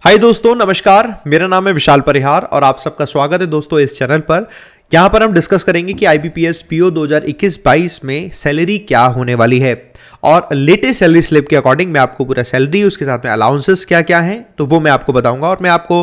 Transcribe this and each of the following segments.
हाय दोस्तों, नमस्कार। मेरा नाम है विशाल परिहार और आप सबका स्वागत है दोस्तों इस चैनल पर। यहाँ पर हम डिस्कस करेंगे कि आईबीपीएस पीओ 2021-22 में सैलरी क्या होने वाली है और लेटेस्ट सैलरी स्लिप के अकॉर्डिंग मैं आपको पूरा सैलरी, उसके साथ में अलाउंसेस क्या क्या हैं तो वो मैं आपको बताऊंगा। और मैं आपको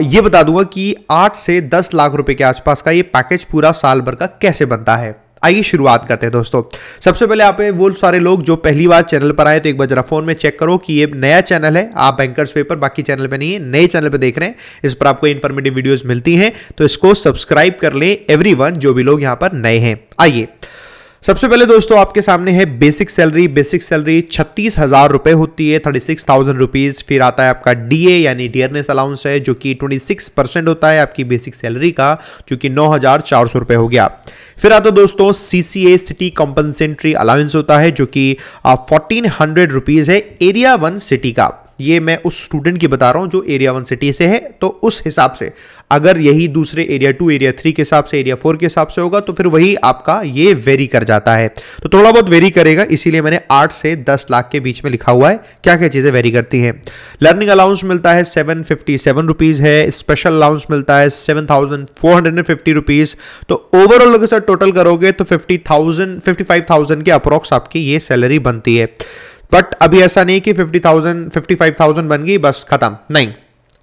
ये बता दूंगा कि 8 से 10 लाख रुपए के आसपास का ये पैकेज पूरा साल भर का कैसे बनता है। आइए शुरुआत करते हैं दोस्तों। सबसे पहले आप वो सारे लोग जो पहली बार चैनल पर आए तो एक बार जरा फोन में चेक करो कि ये नया चैनल है, आप बैंकर्स वे पर, बाकी चैनल पे नहीं है, नए चैनल पे देख रहे हैं। इस पर आपको इन्फॉर्मेटिव वीडियोस मिलती हैं तो इसको सब्सक्राइब कर लें एवरीवन, जो भी लोग यहां पर नए हैं। आइए सबसे पहले दोस्तों आपके सामने है बेसिक सैलरी। बेसिक सैलरी 36,000 रुपए होती है, 36,000 रुपीज। फिर आता है आपका डीए यानी डियरनेस अलाउंस है, जो कि 26% होता है आपकी बेसिक सैलरी का, जो कि 9,400 रुपए हो गया। फिर आता दोस्तों सीसीए सिटी कॉम्पनसेंट्री अलाउंस होता है, जो कि 1400 रुपीज है एरिया 1 सिटी का। ये मैं उस स्टूडेंट की बता रहा हूं जो एरिया 1 सिटी से है, तो उस हिसाब से अगर यही दूसरे एरिया 2, एरिया 3 के हिसाब से, एरिया 4 के हिसाब से होगा तो फिर वही आपका ये वेरी कर जाता है। तो थोड़ा बहुत वेरी करेगा, इसीलिए मैंने 8 से 10 लाख के बीच में लिखा हुआ है क्या क्या चीजें वेरी करती हैं। लर्निंग अलाउंस मिलता है 757 रुपीज है। स्पेशल अलाउंस मिलता है 7,450 रुपीज। तो ओवरऑल अगर सर टोटल करोगे तो 55,000 के अप्रोक्स आपकी ये सैलरी बनती है। बट अभी ऐसा नहीं कि 50,000 55,000 बन गई बस खत्म, नहीं।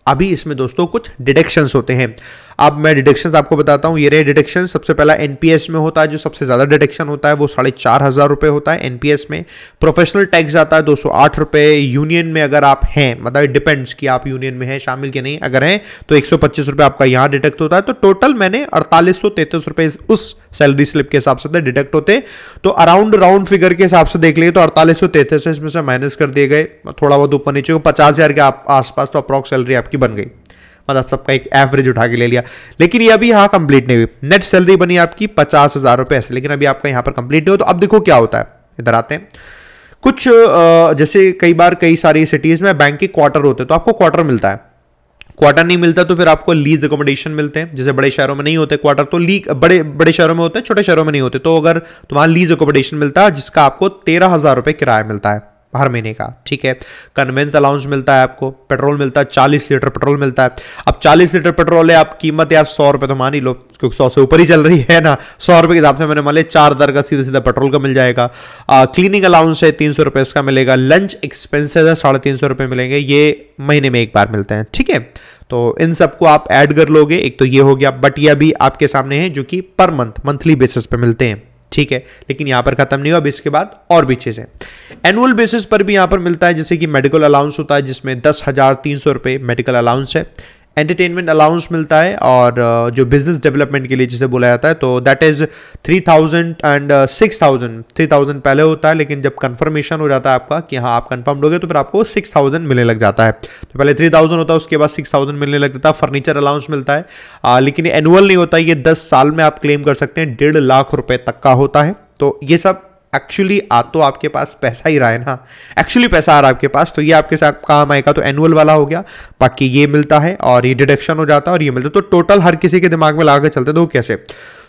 अभी इसमें दोस्तों कुछ डिडक्शंस होते हैं। अब मैं डिडक्शंस आपको बताता हूं। ये रहे डिडक्शन। सबसे पहला एनपीएस में होता है, जो सबसे ज्यादा डिडक्शन होता है वो 4,500 रुपए होता है एनपीएस में। प्रोफेशनल टैक्स आता है 208 रुपए। यूनियन में अगर आप हैं, मतलब डिपेंड्स कि आप यूनियन में हैं, शामिल के नहीं, अगर हैं तो 125 रुपए आपका यहां डिडक्ट होता है। तो टोटल मैंने 4833 रुपए उस सैलरी स्लिप के हिसाब से डिडक्ट होते। तो अराउंड राउंड फिगर के हिसाब से देख लिए तो 4833 इसमें से माइनस कर दिए गए, थोड़ा बहुत ऊपर नीचे को 50,000 के आसपास तो अप्रॉक्स सैलरी आपकी बन गई। मतलब सबका एक एवरेज उठा के ले लिया। लेकिन ये अभी यहां कंप्लीट नहीं हुई। नेट सैलरी बनी आपकी 50,000 रुपए ऐसे, लेकिन अभी आपका यहां पर कंप्लीट नहीं हो। तो अब देखो क्या होता है, इधर आते हैं। कुछ जैसे कई बार कई सारी सिटीज में बैंक के क्वार्टर होते हैं तो आपको क्वार्टर मिलता है। क्वार्टर नहीं मिलता तो फिर आपको लीज अकोमोडेशन मिलते हैं। जैसे बड़े शहरों में नहीं होते क्वार्टर, तो बड़े शहरों में होते हैं, छोटे शहरों में नहीं होते। तो अगर तुम्हारा लीज अकोमोडेशन मिलता है जिसका आपको 13,000 रुपए किराया मिलता है हर महीने का, ठीक है। कन्वेंस अलाउंस मिलता है आपको। पेट्रोल मिलता है, 40 लीटर पेट्रोल मिलता है। अब 40 लीटर पेट्रोल है, आप कीमत यार 100 रुपए तो मान ही लो, क्योंकि 100 से ऊपर ही चल रही है ना। 100 रुपए के हिसाब से मैंने मान लिया 4,000 का सीधा सीधा पेट्रोल का मिल जाएगा। क्लीनिंग अलाउंस है 300 रुपए इसका मिलेगा। लंच एक्सपेंसेस है 350 रुपए मिलेंगे, ये महीने में एक बार मिलते हैं, ठीक है। तो इन सबको आप ऐड कर लोगे, एक तो ये हो गया। बट ये अभी आपके सामने है जो कि पर मंथली बेसिस पे मिलते हैं, ठीक है। लेकिन यहां पर खत्म नहीं हुआ, अब इसके बाद और भी चीजें एनुअल बेसिस पर भी यहां पर मिलता है। जैसे कि मेडिकल अलाउंस होता है जिसमें 10,300 रुपए मेडिकल अलाउंस है। एंटरटेनमेंट अलाउंस मिलता है, और जो बिजनेस डेवलपमेंट के लिए जिसे बोला जाता है तो दैट इज 3,000 एंड 6,000। 3,000 पहले होता है, लेकिन जब कंफर्मेशन हो जाता है आपका कि हाँ आप कंफर्म्ड हो गए तो फिर आपको 6,000 मिलने लग जाता है। तो पहले 3,000 होता है, उसके बाद 6,000 मिलने लग जाता है। फर्नीचर अलाउंस मिलता है, लेकिन ये एनुअल नहीं होता, ये 10 साल में आप क्लेम कर सकते हैं। 1.5 लाख रुपए तक का होता है। तो ये सब एक्चुअली आ तो आपके पास पैसा ही रहा है ना, एक्चुअली पैसा आ रहा है आपके पास, तो ये आपके साथ काम आएगा। तो एनुअल वाला हो गया, बाकी ये मिलता है और ये डिडक्शन हो जाता है और ये मिलता है। तो टोटल हर किसी के दिमाग में लगा के चलते तो कैसे।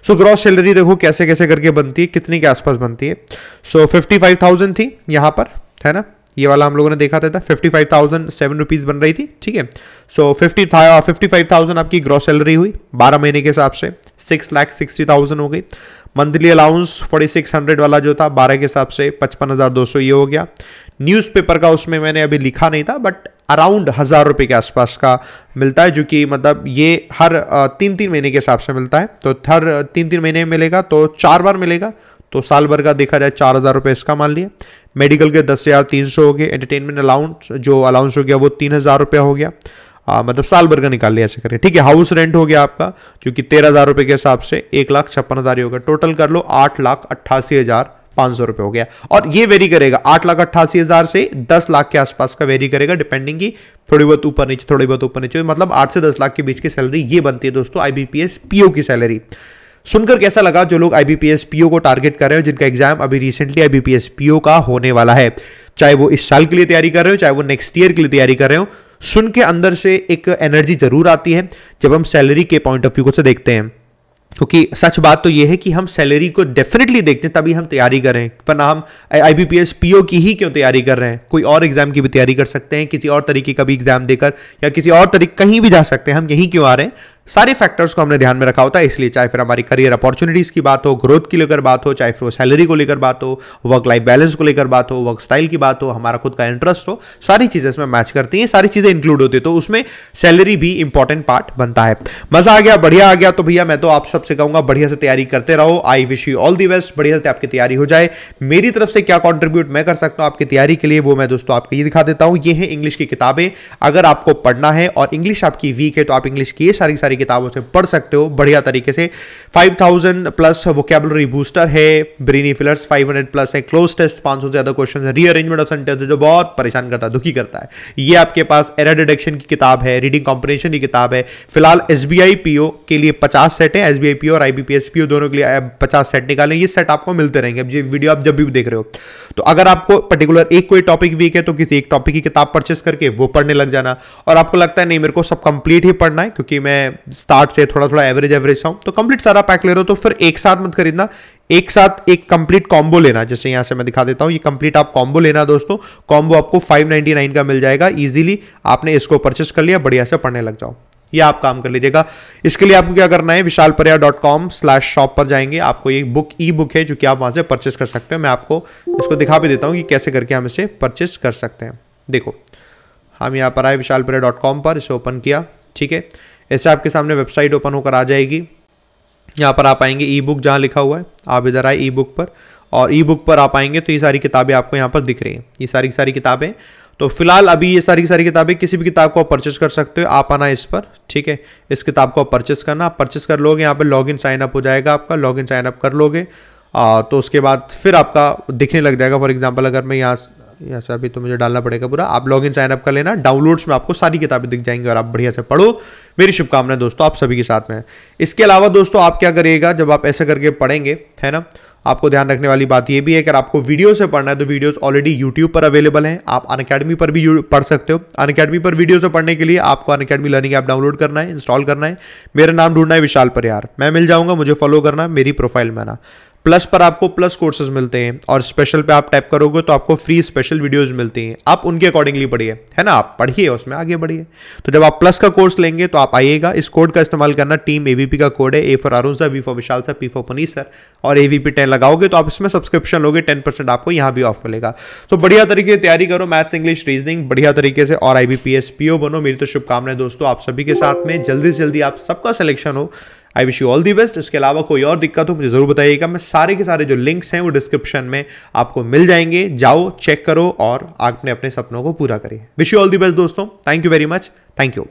सो ग्रॉस सैलरी देखो कैसे कैसे करके बनती है, कितनी के आसपास बनती है। सो 55,000 थी यहां पर, है ना। ये वाला हम लोगों ने देखा था 55,007 रुपीज बन रही थी, ठीक है। सो 55,000 आपकी ग्रॉस सैलरी हुई 12 महीने के हिसाब से, 6,60,000 हो गई। मंथली अलाउंस 4,600 वाला जो था 12 के हिसाब से 55,200 ये हो गया। न्यूज़पेपर का उसमें मैंने अभी लिखा नहीं था, बट अराउंड 1,000 रुपए के आसपास का मिलता है, जो कि मतलब ये हर 3-3 महीने के हिसाब से मिलता है। तो हर 3-3 महीने में मिलेगा तो 4 बार मिलेगा, तो साल भर का देखा जाए 4,000 रुपए इसका मान लिया। मेडिकल के 10,300 हो गए। एंटरटेनमेंट अलाउंस जो अलाउंस हो गया वो 3,000 रुपया हो गया, मतलब साल भर का निकाल लिया ऐसे करें, ठीक है। हाउस रेंट हो गया आपका, जो कि 13,000 रुपए के हिसाब से 1,56,000 ही होगा। टोटल कर लो 8,88,500 रुपए हो गया। और ये वेरी करेगा 8,88,000 से 10 लाख के आसपास का वेरी करेगा, डिपेंडिंग की थोड़ी बहुत ऊपर नीचे, थोड़ी बहुत ऊपर नीचे, मतलब 8 से 10 लाख के बीच की सैलरी ये बनती है दोस्तों आईबीपीएस पीओ की सैलरी। सुनकर कैसा लगा जो लोग आईबीपीएस पीओ को टारगेट कर रहे हो, जिनका एग्जाम अभी रिसेंटली आईबीपीएस पीओ का होने वाला है, चाहे वो इस साल के लिए तैयारी कर रहे हो, चाहे वो नेक्स्ट ईयर के लिए तैयारी कर रहे हो। सुन के अंदर से एक एनर्जी जरूर आती है जब हम सैलरी के पॉइंट ऑफ व्यू को से देखते हैं। क्योंकि सच बात तो यह है कि हम सैलरी को डेफिनेटली देखते हैं तभी हम तैयारी करें, वरना हम आईबीपीएस पीओ की ही क्यों तैयारी कर रहे हैं। कोई और एग्जाम की भी तैयारी कर सकते हैं, किसी और तरीके का भी एग्जाम देकर, या किसी और तरीके कहीं भी जा सकते हैं। हम यहीं क्यों आ रहे हैं, सारे फैक्टर्स को हमने ध्यान में रखा होता है। इसलिए चाहे फिर हमारी करियर अपॉर्चुनिटीज की बात हो, ग्रोथ की लेकर बात हो, चाहे फिर वो सैलरी को लेकर बात हो, वर्क लाइफ बैलेंस को लेकर बात हो, वर्क स्टाइल की बात हो, हमारा खुद का इंटरेस्ट हो, सारी चीजें इसमें मैच करती हैं, सारी चीजें इंक्लूड होती है, तो उसमें सैलरी भी इंपॉर्टेंट पार्ट बनता है। मजा आ गया, बढ़िया आ गया, तो भैया मैं तो आप सबसे कहूंगा बढ़िया से तैयारी करते रहो। I wish you all the best, बढ़िया से आपकी तैयारी हो जाए। मेरी तरफ से क्या कॉन्ट्रीब्यूट मैं कर सकता हूं आपकी तैयारी के लिए, वो मैं दोस्तों आपको ये दिखा देता हूं। ये है इंग्लिश की किताबें। अगर आपको पढ़ना है और इंग्लिश आपकी वीक है तो आप इंग्लिश की ये सारी किताबों से पढ़ सकते हो बढ़िया तरीके से। 5000 प्लस वोकैबुलरी बूस्टर है, ब्रेनी फिलर्स 500 प्लस है, क्लोज टेस्ट 500 से ज्यादा क्वेश्चन है, रीअरेंजमेंट ऑफ सेंटेंस जो बहुत परेशान करता है, दुखी करता है, ये आपके पास एरर डिटेक्शन की किताब है, रीडिंग कॉम्प्रिहेंशन की किताब है। फिलहाल एसबीआई पीओ के लिए 50 सेट है, एसबीआई पीओ और आईबीपीएस पीओ दोनों के लिए 50 सेट निकालें। ये सेट आपको मिलते रहेंगे। अब ये वीडियो आप जब भी देख रहे हो तो अगर आपको पर्टिकुलर एक कोई टॉपिक वीक है तो किसी एक टॉपिक की किताब परचेस करके वो पढ़ने लग जाना। और आपको लगता है नहीं मेरे को सब कंप्लीट ही पढ़ना है क्योंकि मैं स्टार्ट से थोड़ा एवरेज हूं, तो कंप्लीट सारा पैक ले रहे हो, तो फिर एक साथ मत खरीदना, एक साथ एक कंप्लीट कॉम्बो लेना। जैसे यहां से मैं दिखा देता हूं, ये कंप्लीट आप कॉम्बो लेना दोस्तों। कॉम्बो आपको 599 का मिल जाएगा इजीली। आपने इसको परचेस कर लिया, बढ़िया से पढ़ने लग जाओ, ये आप काम कर लीजिएगा। इसके लिए आपको क्या करना है, vishalparya.com/shop पर जाएंगे। आपको ये बुक ई बुक है जो कि आप वहां से परचेस कर सकते हो। मैं आपको इसको दिखा भी देता हूं कि कैसे करके हम इसे परचेस कर सकते हैं। देखो हम यहाँ पर आए vishalparya.com पर, इसे ओपन किया, ठीक है। ऐसे आपके सामने वेबसाइट ओपन होकर आ जाएगी। यहाँ पर आप आएंगे ई बुक जहाँ लिखा हुआ है, आप इधर आए ई बुक पर, और ई बुक पर आप आएंगे तो ये सारी किताबें आपको यहाँ पर दिख रही हैं, ये सारी किताबें। तो फिलहाल अभी ये सारी किताबें, किसी भी किताब को आप परचेस कर सकते हो। आप आना इस पर, ठीक है, इस किताब को आप परचेस करना। आप परचेस कर लोगे, यहाँ पर लॉगिन साइन अप हो जाएगा आपका, लॉगिन साइन अप कर लोगे तो उसके बाद फिर आपका दिखने लग जाएगा। फॉर एग्जाम्पल अगर मैं यहाँ से अभी तो मुझे डालना पड़ेगा पूरा, आप लॉगिन साइन अप कर लेना। डाउनलोड्स में आपको सारी किताबें दिख जाएंगी और आप बढ़िया से पढ़ो। मेरी शुभकामनाएं दोस्तों आप सभी के साथ में। इसके अलावा दोस्तों आप क्या करिएगा, जब आप ऐसा करके पढ़ेंगे, है ना, आपको ध्यान रखने वाली बात ये भी है कि अगर आपको वीडियो से पढ़ना है तो वीडियोस ऑलरेडी यूट्यूब पर अवेलेबल हैं। आप अनअकैडमी पर भी पढ़ सकते हो। अनअकैडमी पर वीडियो से पढ़ने के लिए आपको अनअकैडमी लर्निंग ऐप डाउनलोड करना है, इंस्टॉल करना है। मेरा नाम ढूंढना है विशाल परिहार, मैं मिल जाऊंगा, मुझे फॉलो करना है, मेरी प्रोफाइल में ना। प्लस पर आपको प्लस कोर्सेज मिलते हैं और स्पेशल पे आप टैप करोगे तो आपको फ्री स्पेशल वीडियोस मिलती हैं। आप उनके अकॉर्डिंगली पढ़िए, है ना, आप पढ़िए उसमें आगे बढ़िए। तो जब आप प्लस का कोर्स लेंगे तो आप आइएगा, इस कोड का इस्तेमाल करना, टीम एवीपी का कोड है, A for Arun sir, V for Vishal sir, P for Puneet sir, और एवीपी 10 लगाओगे तो आप इसमें सब्सक्रिप्शन लोगे, 10% आपको यहाँ भी ऑफ मिलेगा। तो बढ़िया तरीके से तैयारी करो, मैथ्स इंग्लिश रीजनिंग बढ़िया तरीके से, और आईबीपीएस पीओ बनो। मेरी तो शुभकामनाएं दोस्तों आप सभी के साथ में, जल्दी से जल्दी आप सबका सिलेक्शन हो। I wish you all the best. इसके अलावा कोई और दिक्कत हो मुझे जरूर बताइएगा। मैं सारे के सारे जो लिंक्स हैं वो डिस्क्रिप्शन में आपको मिल जाएंगे, जाओ चेक करो और आपने अपने सपनों को पूरा करिए। Wish you all the best दोस्तों, thank you very much, thank you.